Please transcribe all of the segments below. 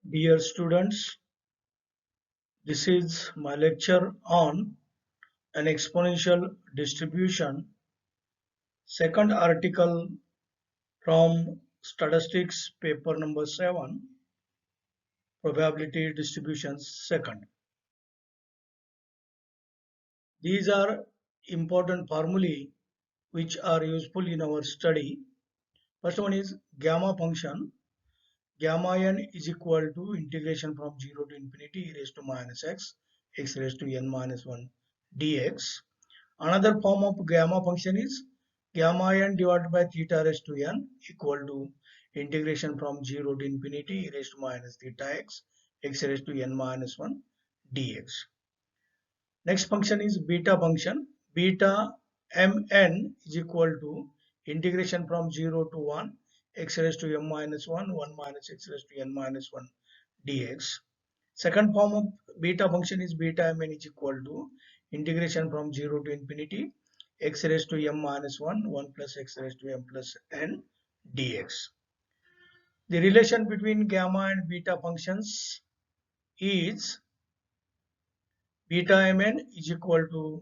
Dear students, this is my lecture on an exponential distribution. Second article from statistics paper number 7, probability distributions second. These are important formulae which are useful in our study. First one is gamma function. Gamma n is equal to integration from 0 to infinity e raised to minus x raised to n minus 1 dx. Another form of gamma function is gamma n divided by theta raised to n equal to integration from 0 to infinity e raised to minus theta x raised to n minus 1 dx. Next function is beta function. Beta mn is equal to integration from 0 to 1 x raised to m minus 1 minus x raised to n minus 1 dx. Second form of beta function is beta mn is equal to integration from 0 to infinity x raised to m minus 1 plus x raised to m plus n dx. The relation between gamma and beta functions is beta mn is equal to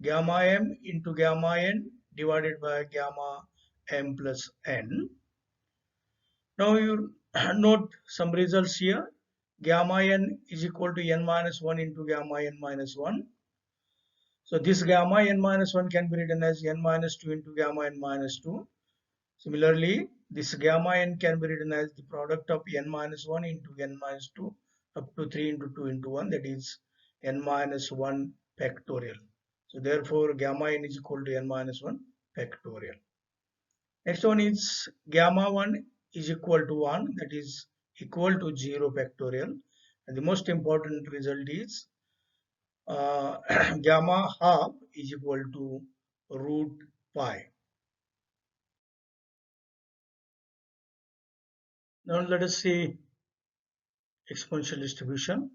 gamma m into gamma n divided by gamma m plus n. Now you note some results here. Gamma n is equal to n minus 1 into gamma n minus 1. So this gamma n minus 1 can be written as n minus 2 into gamma n minus 2. Similarly, this gamma n can be written as the product of n minus 1 into n minus 2 up to 3 into 2 into 1, that is n minus 1 factorial. So therefore gamma n is equal to n minus 1 factorial. Next one is gamma 1 is equal to 1, that is equal to 0 factorial. And the most important result is gamma half is equal to root pi. Now let us see exponential distribution.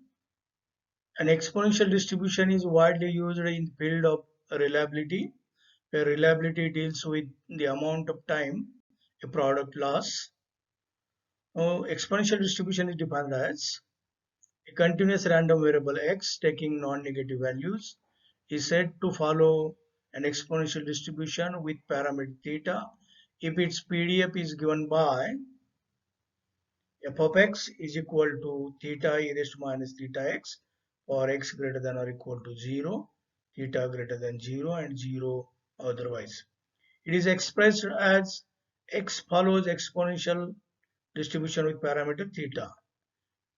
An exponential distribution is widely used in the field of reliability, where reliability deals with the amount of time a product lasts. Exponential distribution is defined as a continuous random variable x taking non-negative values is said to follow an exponential distribution with parameter theta if its PDF is given by f of x is equal to theta e raised to minus theta x for x greater than or equal to 0, theta greater than 0 and 0 otherwise. It is expressed as x follows exponential distribution with parameter theta,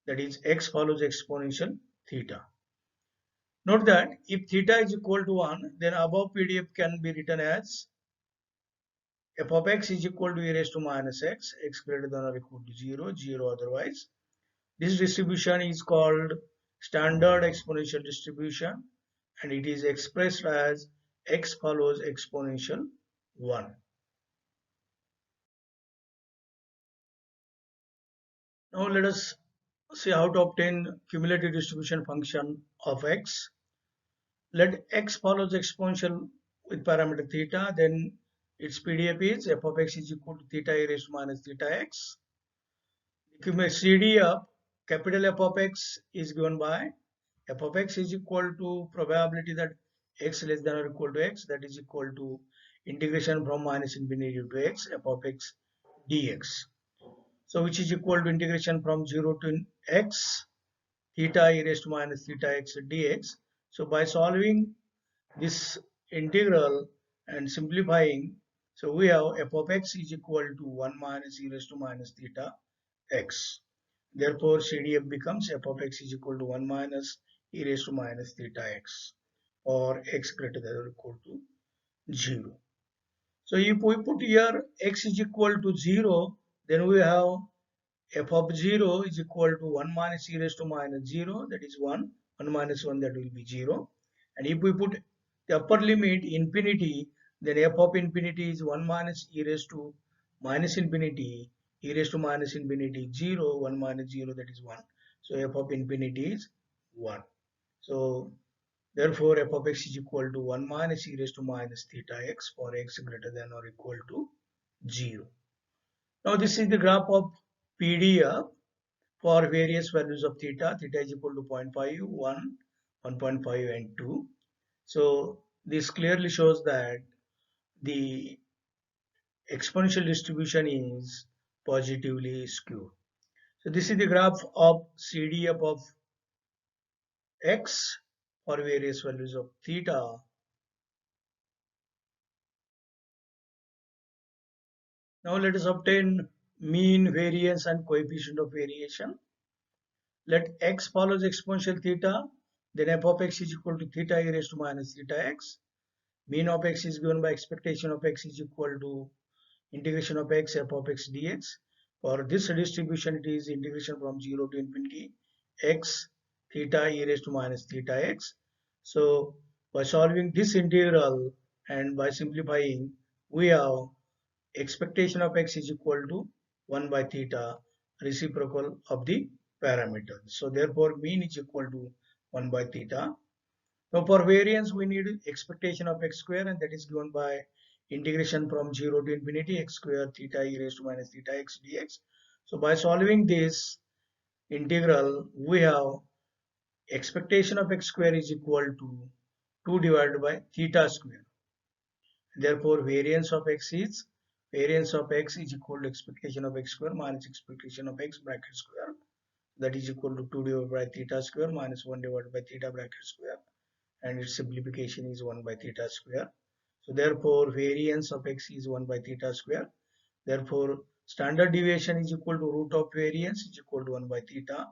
that is x follows exponential theta. Note that if theta is equal to 1, then above PDF can be written as f of x is equal to e raised to minus x greater than or equal to 0, 0 otherwise. This distribution is called standard exponential distribution and it is expressed as x follows exponential 1. Now let us see how to obtain cumulative distribution function of x. Let x follows exponential with parameter theta, then its PDF is f of x is equal to theta e raised to minus theta x. The CD of capital F of x is given by f of x is equal to probability that x less than or equal to x, that is equal to integration from minus infinity to x f of x dx. So which is equal to integration from 0 to x theta e raised to minus theta x dx. So by solving this integral and simplifying, so we have f of x is equal to 1 minus e raised to minus theta x. Therefore, CDF becomes f of x is equal to 1 minus e raised to minus theta x or x greater than or equal to 0. So if we put here x is equal to 0, then we have f of 0 is equal to 1 minus e raised to minus 0, that is 1 minus 1, that will be 0. And if we put the upper limit infinity, then f of infinity is 1 minus e raised to minus infinity, e raised to minus infinity 0, 1 minus 0, that is 1. So f of infinity is 1. So therefore f of x is equal to 1 minus e raised to minus theta x for x greater than or equal to 0. Now this is the graph of PDF for various values of theta. Theta is equal to 0.5, 1, 1.5 and 2. So this clearly shows that the exponential distribution is positively skewed. So this is the graph of CDF of x for various values of theta. Now let us obtain mean, variance and coefficient of variation. Let x follows exponential theta, then f of x is equal to theta e raised to minus theta x. Mean of x is given by expectation of x is equal to integration of x f of x dx. For this distribution, it is integration from 0 to infinity x theta e raised to minus theta x. So by solving this integral and by simplifying, we have expectation of x is equal to 1 by theta, reciprocal of the parameter. So therefore mean is equal to 1 by theta. Now for variance we need expectation of x square, and that is given by integration from 0 to infinity x square theta e raised to minus theta x dx. So by solving this integral, we have expectation of x square is equal to 2 divided by theta square. Therefore variance of x is equal to expectation of x square minus expectation of x bracket square, that is equal to 2 divided by theta square minus 1 divided by theta bracket square, and its simplification is 1 by theta square. So therefore variance of x is 1 by theta square. Therefore standard deviation is equal to root of variance is equal to 1 by theta,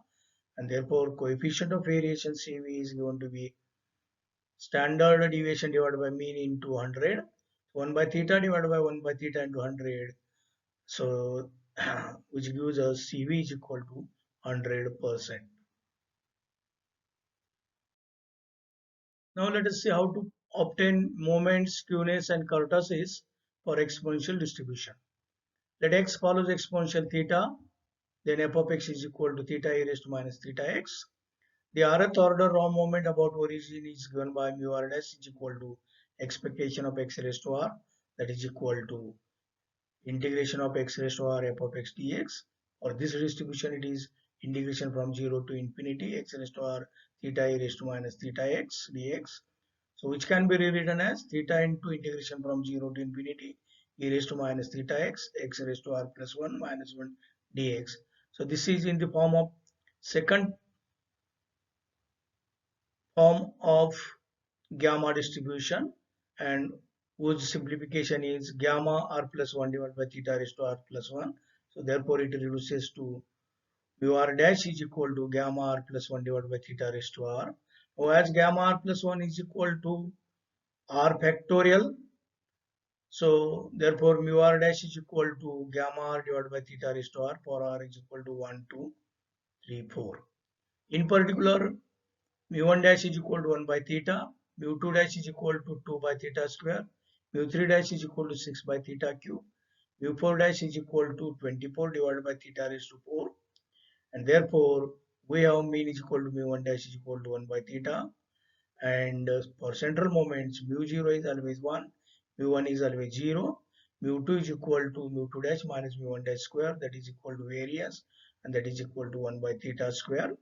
and therefore coefficient of variation CV is going to be standard deviation divided by mean into 100. 1 by theta divided by 1 by theta into 100. So which gives us CV is equal to 100%. Now let us see how to obtain moment, skewness and kurtosis for exponential distribution. Let x follows exponential theta, then f of x is equal to theta e raised to minus theta x. The rth order raw moment about origin is given by mu r dash is equal to expectation of x raised to r, that is equal to integration of x raised to r f of x dx. For this distribution, it is integration from 0 to infinity x raised to r theta e raised to minus theta x dx. So which can be rewritten as theta into integration from 0 to infinity e raised to minus theta x raised to r plus 1 minus 1 dx. So this is in the form of second form of gamma distribution, and whose simplification is gamma r plus 1 divided by theta raised to r plus 1. So therefore it reduces to mu r dash is equal to gamma r plus 1 divided by theta raised to r. Now as gamma r plus 1 is equal to r factorial, so therefore mu r dash is equal to gamma r divided by theta raised to r, for r is equal to 1, 2, 3, 4. In particular, mu 1 dash is equal to 1 by theta, mu 2 dash is equal to 2 by theta square, mu 3 dash is equal to 6 by theta cube, mu 4 dash is equal to 24 divided by theta raised to 4, and therefore we have mean is equal to mu 1 dash is equal to 1 by theta, and for central moments mu 0 is always 1, mu 1 is always 0, mu 2 is equal to mu 2 dash minus mu 1 dash square, that is equal to variance, and that is equal to 1 by theta square.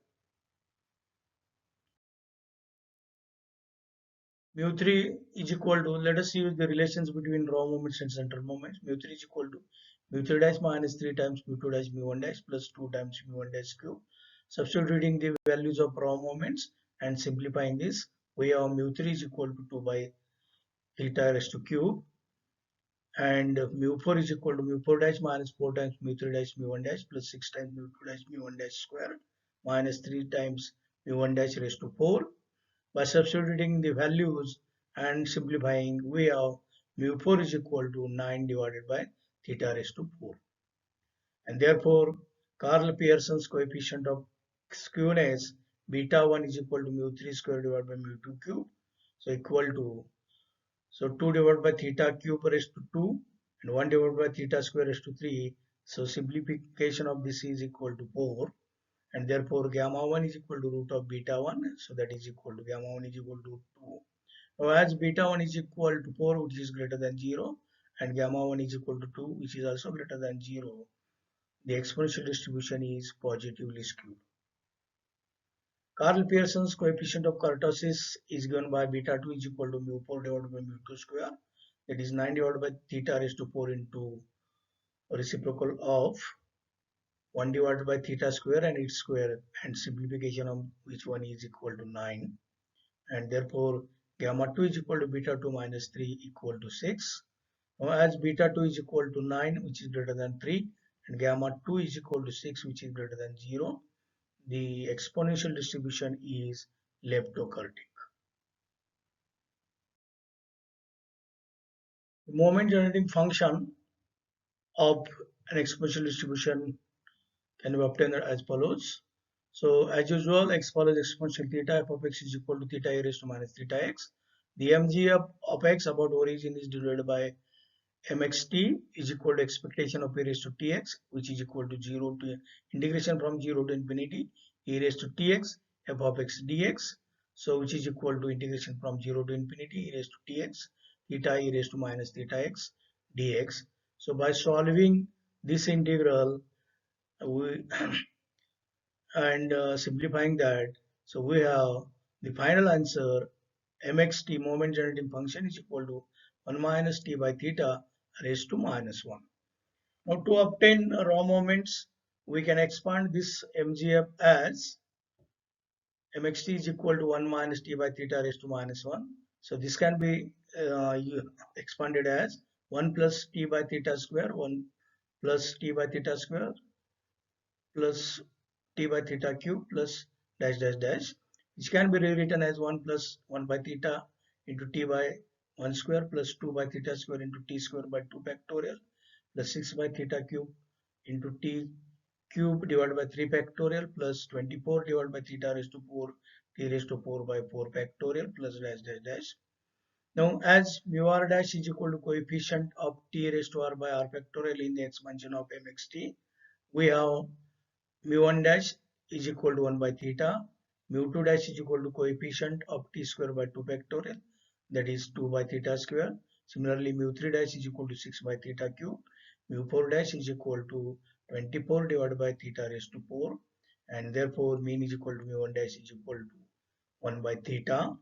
Mu 3 is equal to, let us use the relations between raw moments and central moments. Mu 3 is equal to mu 3 dash minus 3 times mu 2 dash mu 1 dash plus 2 times mu 1 dash cube. Substituting the values of raw moments and simplifying this, we have mu 3 is equal to 2 by theta raised to cube, and mu 4 is equal to mu 4 dash minus 4 times mu 3 dash mu 1 dash plus 6 times mu 2 dash mu 1 dash square minus 3 times mu 1 dash raised to 4. By substituting the values and simplifying, we have mu 4 is equal to 9 divided by theta raised to 4. And therefore, Karl Pearson's coefficient of skewness beta 1 is equal to mu 3 square divided by mu 2 cube. So equal to, so 2 divided by theta cube raised to 2 and 1 divided by theta square raised to 3. So simplification of this is equal to 4. And therefore gamma 1 is equal to root of beta 1, so that is equal to gamma 1 is equal to 2. Now as beta 1 is equal to 4, which is greater than 0, and gamma 1 is equal to 2, which is also greater than 0, the exponential distribution is positively skewed. Carl Pearson's coefficient of kurtosis is given by beta 2 is equal to mu 4 divided by mu 2 square. That is 9 divided by theta raised to 4 into reciprocal of 1 divided by theta square and its square, and simplification of which one is equal to 9. And therefore gamma 2 is equal to beta 2 minus 3 equal to 6. Now as beta 2 is equal to 9, which is greater than 3, and gamma 2 is equal to 6, which is greater than 0, the exponential distribution is leptokurtic. The moment generating function of an exponential distribution can be obtained as follows. So as usual, x follows exponential theta, f of x is equal to theta e raised to minus theta x. The mg of x about origin is divided by mxt is equal to expectation of e raised to tx, which is equal to 0 to integration from 0 to infinity e raised to tx f of x dx, so which is equal to integration from 0 to infinity e raised to tx theta e raised to minus theta x dx. So by solving this integral we and simplifying that, so we have the final answer mxt moment generating function is equal to 1 minus t by theta raised to minus 1. Now to obtain raw moments, we can expand this mgf as mxt is equal to 1 minus t by theta raised to minus 1. So this can be expanded as 1 plus t by theta square, 1 plus t by theta square plus t by theta cube plus dash dash dash, which can be rewritten as 1 plus 1 by theta into t by 1 square plus 2 by theta square into t square by 2 factorial plus 6 by theta cube into t cube divided by 3 factorial plus 24 divided by theta raised to 4 t raised to 4 by 4 factorial plus dash dash dash. Now as mu r dash is equal to coefficient of t raised to r by r factorial in the expansion of mxt, we have mu1 dash is equal to 1 by theta, mu2 dash is equal to coefficient of t square by 2 factorial, that is 2 by theta square. Similarly, mu3 dash is equal to 6 by theta cube, mu4 dash is equal to 24 divided by theta raised to 4, and therefore mean is equal to mu1 dash is equal to 1 by theta.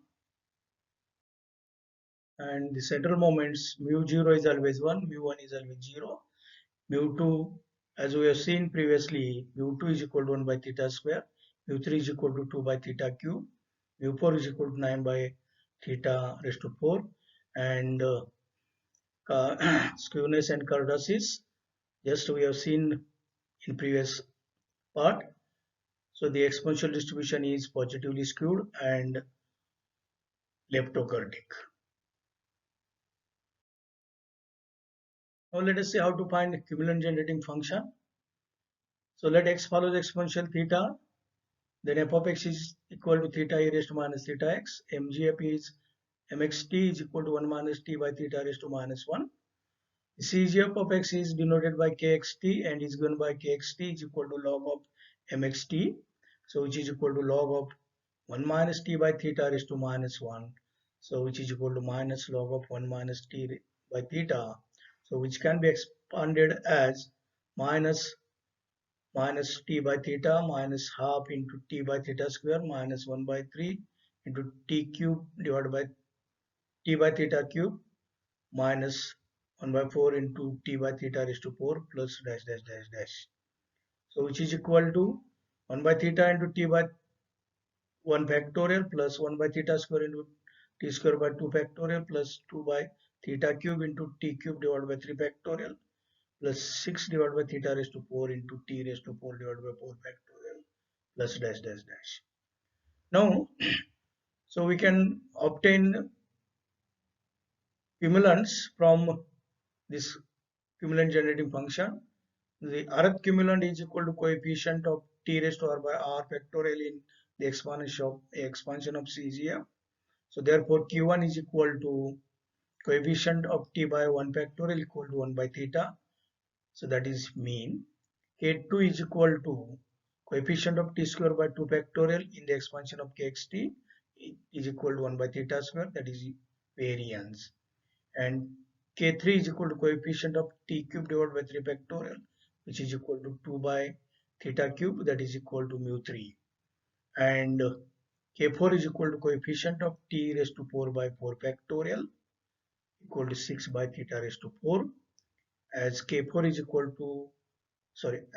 And the central moments, mu0 is always 1, mu1 is always 0, mu2, as we have seen previously, mu2 is equal to 1 by theta square, mu3 is equal to 2 by theta cube, mu4 is equal to 9 by theta raised to 4, and skewness and kurtosis, just we have seen in previous part. So the exponential distribution is positively skewed and leptokurtic. Now let us see how to find the cumulant generating function. So let x follows exponential theta, then f of x is equal to theta e raised to minus theta x, mgf is mxt is equal to 1 minus t by theta raised to minus 1. The cgf of x is denoted by kxt and is given by kxt is equal to log of mxt, so which is equal to log of 1 minus t by theta raised to minus 1, so which is equal to minus log of 1 minus t by theta, so which can be expanded as minus t by theta minus half into t by theta square minus 1 by 3 into t cube divided by t by theta cube minus 1 by 4 into t by theta raised to 4 plus dash dash dash dash. So which is equal to 1 by theta into t by 1 factorial plus 1 by theta square into t square by 2 factorial plus 2 by theta cube into t cube divided by 3 factorial plus 6 divided by theta raised to 4 into t raised to 4 divided by 4 factorial plus dash dash dash. Now, so we can obtain cumulants from this cumulant generating function. The rth cumulant is equal to coefficient of t raised to r by r factorial in the expansion of CGF. So therefore Q1 is equal to coefficient of t by 1 factorial equal to 1 by theta. So that is mean. K2 is equal to coefficient of t square by 2 factorial in the expansion of kxt is equal to 1 by theta square, that is variance. And K3 is equal to coefficient of t cube divided by 3 factorial which is equal to 2 by theta cube, that is equal to mu 3. And K4 is equal to coefficient of t raised to 4 by 4 factorial equal to 6 by theta raised to 4, as K4 is equal to,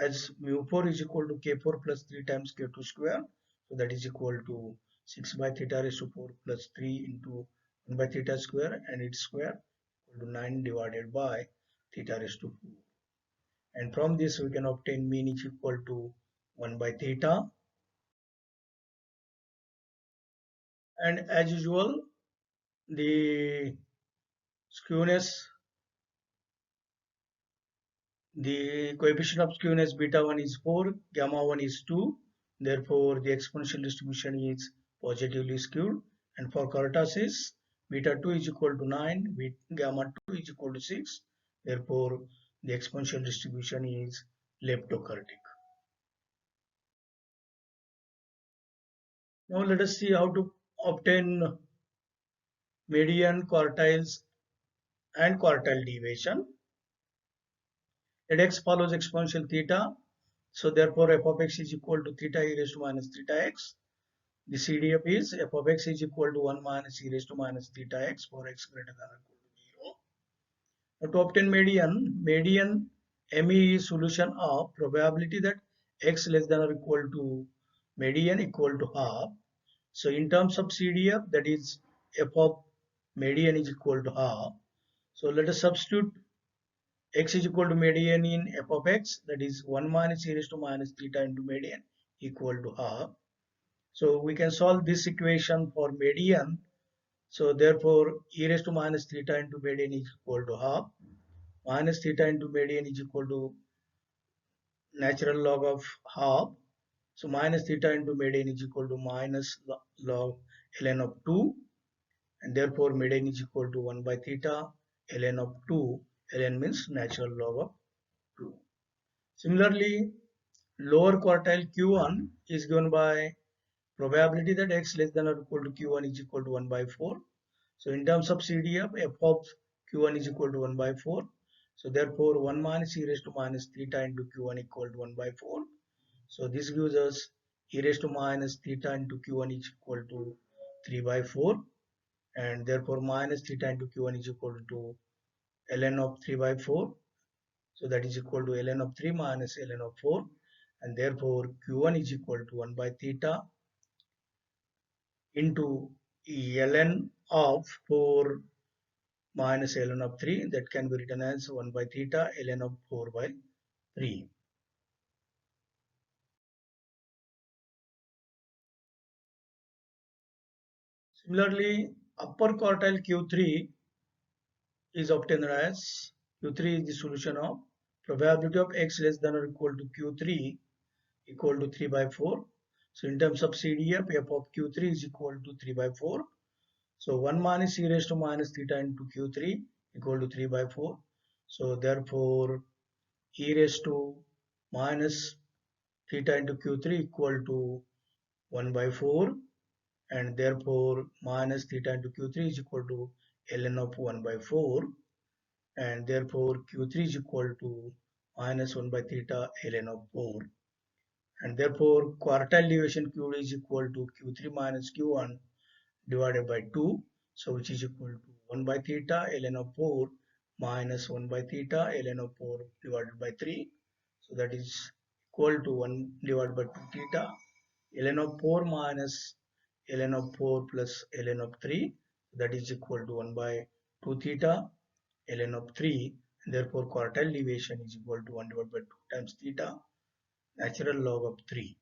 as mu 4 is equal to K4 plus 3 times K2 square. So that is equal to 6 by theta raised to 4 plus 3 into 1 by theta square, and its square equal to 9 divided by theta raised to 4. And from this we can obtain mean is equal to 1 by theta. And as usual, the skewness, the coefficient of skewness beta 1 is 4, gamma 1 is 2. Therefore, the exponential distribution is positively skewed. And for kurtosis, beta 2 is equal to 9, gamma 2 is equal to 6. Therefore, the exponential distribution is leptokurtic. Now let us see how to obtain median, quartiles and quartile deviation. Let x follows exponential theta. So therefore f of x is equal to theta e raised to minus theta x. The CDF is f of x is equal to 1 minus e raised to minus theta x for x greater than or equal to 0. Now to obtain median ME is solution of probability that x less than or equal to median equal to half. So in terms of CDF, that is f of median is equal to half. So let us substitute x is equal to median in f of x, that is 1 minus e raised to minus theta into median equal to half. So we can solve this equation for median. So therefore e raised to minus theta into median is equal to half. Minus theta into median is equal to natural log of half. So minus theta into median is equal to minus log ln of 2. And therefore median is equal to 1 by theta ln of 2. Ln means natural log of 2. Similarly, lower quartile Q1 is given by probability that x less than or equal to Q1 is equal to 1 by 4. So in terms of CDF, f of Q1 is equal to 1 by 4. So therefore 1 minus e raised to minus theta into Q1 equal to 1 by 4. So this gives us e raised to minus theta into Q1 is equal to 3 by 4. And therefore minus theta into Q1 is equal to ln of 3 by 4. So that is equal to ln of 3 minus ln of 4. And therefore Q1 is equal to 1 by theta into ln of 4 minus ln of 3, that can be written as 1 by theta ln of 4 by 3. Similarly, upper quartile Q3 is obtained as Q3 is the solution of probability of x less than or equal to Q3 equal to 3 by 4. So in terms of CDF, f of Q3 is equal to 3 by 4. So 1 minus e raised to minus theta into Q3 equal to 3 by 4. So therefore e raised to minus theta into Q3 equal to 1 by 4, and therefore minus theta into Q3 is equal to ln of 1 by 4, and therefore Q3 is equal to minus 1 by theta ln of 4, and therefore quartile deviation Q is equal to Q3 minus Q1 divided by 2, so which is equal to 1 by theta ln of 4 minus 1 by theta ln of 4 divided by 3, so that is equal to 1 divided by 2 theta ln of 4 minus ln of 4 plus ln of 3, that is equal to 1 by 2 theta ln of 3, and therefore quartile deviation is equal to 1 divided by 2 times theta natural log of 3.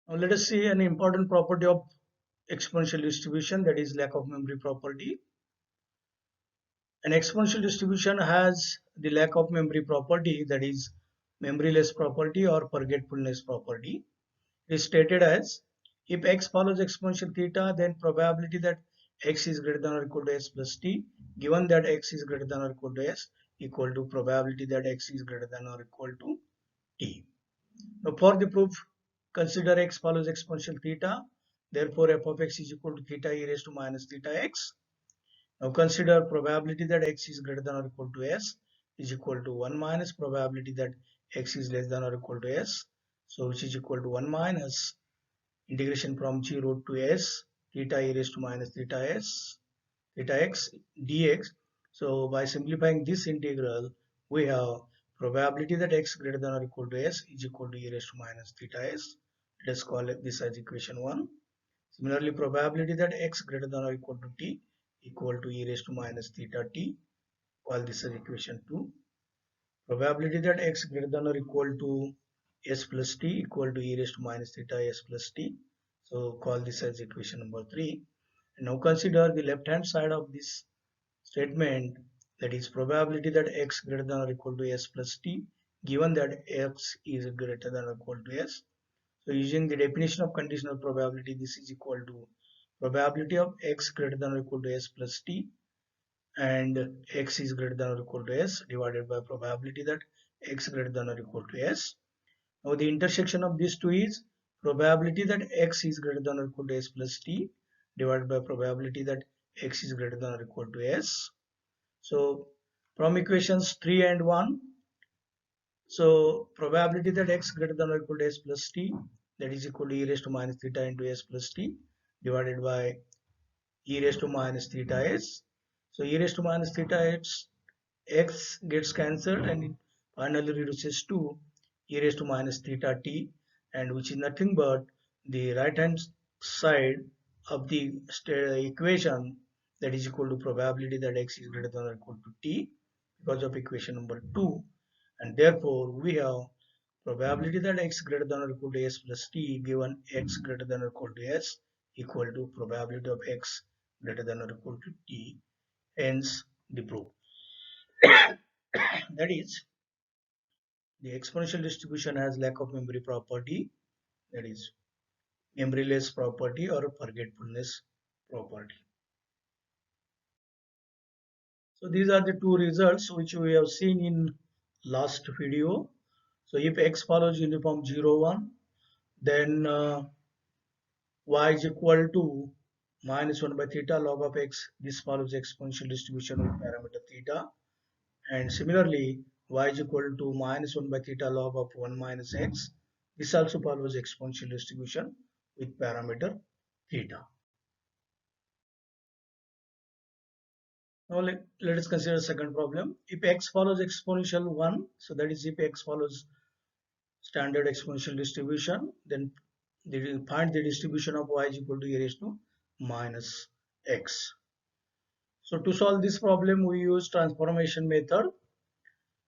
Now let us see an important property of exponential distribution, that is lack of memory property. An exponential distribution has the lack of memory property, that is memoryless property or forgetfulness property. It is stated as if x follows exponential theta, then probability that x is greater than or equal to s plus t, given that x is greater than or equal to s, equal to probability that x is greater than or equal to t. Now for the proof, consider x follows exponential theta. Therefore f of x is equal to theta e raised to minus theta x. Now consider probability that x is greater than or equal to s is equal to 1 minus probability that x is less than or equal to s. So which is equal to 1 minus integration from 0 to s theta e raised to minus theta s theta x dx. So by simplifying this integral, we have probability that x greater than or equal to s is equal to e raised to minus theta s. Let us call it this as equation 1. Similarly, probability that x greater than or equal to t equal to e raised to minus theta t, call this as equation 2. Probability that x greater than or equal to s plus t equal to e raised to minus theta s plus t. So call this as equation number 3. And now consider the left hand side of this statement, that is probability that x greater than or equal to s plus t, given that x is greater than or equal to s. So using the definition of conditional probability, this is equal to probability of x greater than or equal to s plus t, and x is greater than or equal to s divided by probability that x greater than or equal to s. Now the intersection of these two is probability that x is greater than or equal to s plus t divided by probability that x is greater than or equal to s. So from equations 3 and 1, so probability that x greater than or equal to s plus t, that is equal to e raised to minus theta into s plus t divided by e raised to minus theta s. So e raised to minus theta x gets cancelled and it finally reduces to e raised to minus theta t, and which is nothing but the right hand side of the equation, that is equal to probability that x is greater than or equal to t because of equation number 2, and therefore we have probability that x greater than or equal to s plus t given x greater than or equal to s equal to probability of x greater than or equal to t, hence the proof. That is, the exponential distribution has lack of memory property, that is memoryless property or forgetfulness property. So these are the two results which we have seen in last video. So if x follows uniform 0 1, then y is equal to minus 1 by theta log of x. This follows exponential distribution with parameter theta. And similarly, y is equal to minus 1 by theta log of 1 minus x. This also follows exponential distribution with parameter theta. Now let us consider the second problem. If x follows exponential 1, so that is if x follows standard exponential distribution, then find the distribution of y is equal to e raised to minus x. So to solve this problem, we use transformation method.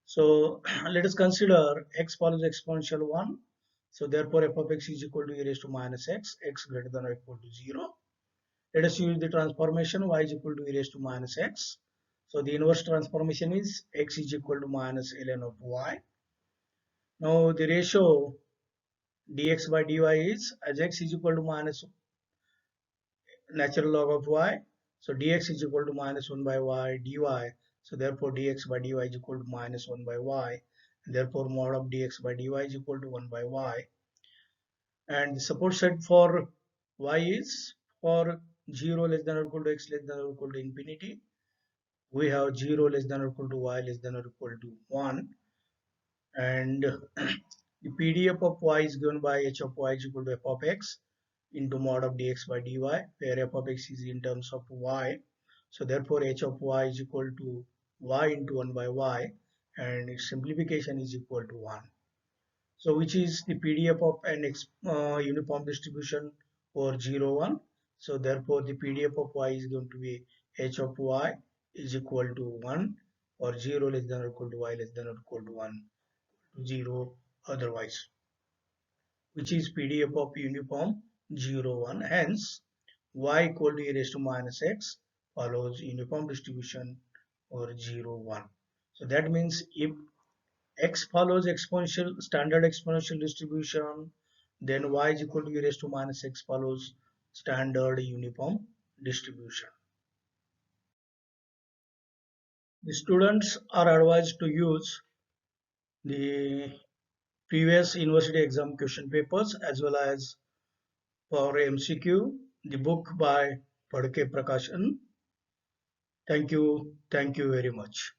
So let us consider x follows exponential 1. So therefore f of x is equal to e raised to minus x, x greater than or equal to 0. Let us use the transformation y is equal to e raised to minus x. So the inverse transformation is x is equal to minus ln of y. Now the ratio dx by dy is, as x is equal to minus natural log of y, so dx is equal to minus 1 by y dy. So therefore dx by dy is equal to minus 1 by y, and therefore mod of dx by dy is equal to 1 by y. And the support set for y is, for 0 less than or equal to x less than or equal to infinity, we have 0 less than or equal to y less than or equal to 1, and the PDF of y is given by h of y is equal to f of x into mod of dx by dy, where f of x is in terms of y. So therefore h of y is equal to y into 1 by y, and its simplification is equal to 1. So which is the PDF of an uniform distribution over 0 1. So therefore the PDF of y is going to be h of y is equal to 1, or 0 less than or equal to y less than or equal to 1, 0 otherwise, which is PDF of uniform 0 1. Hence y equal to e raised to minus x follows uniform distribution over 0 1. So that means if x follows standard exponential distribution, then y is equal to e raised to minus x follows standard uniform distribution. The students are advised to use the previous university exam question papers as well as for MCQ the book by Padke Prakashan. Thank you. Thank you very much.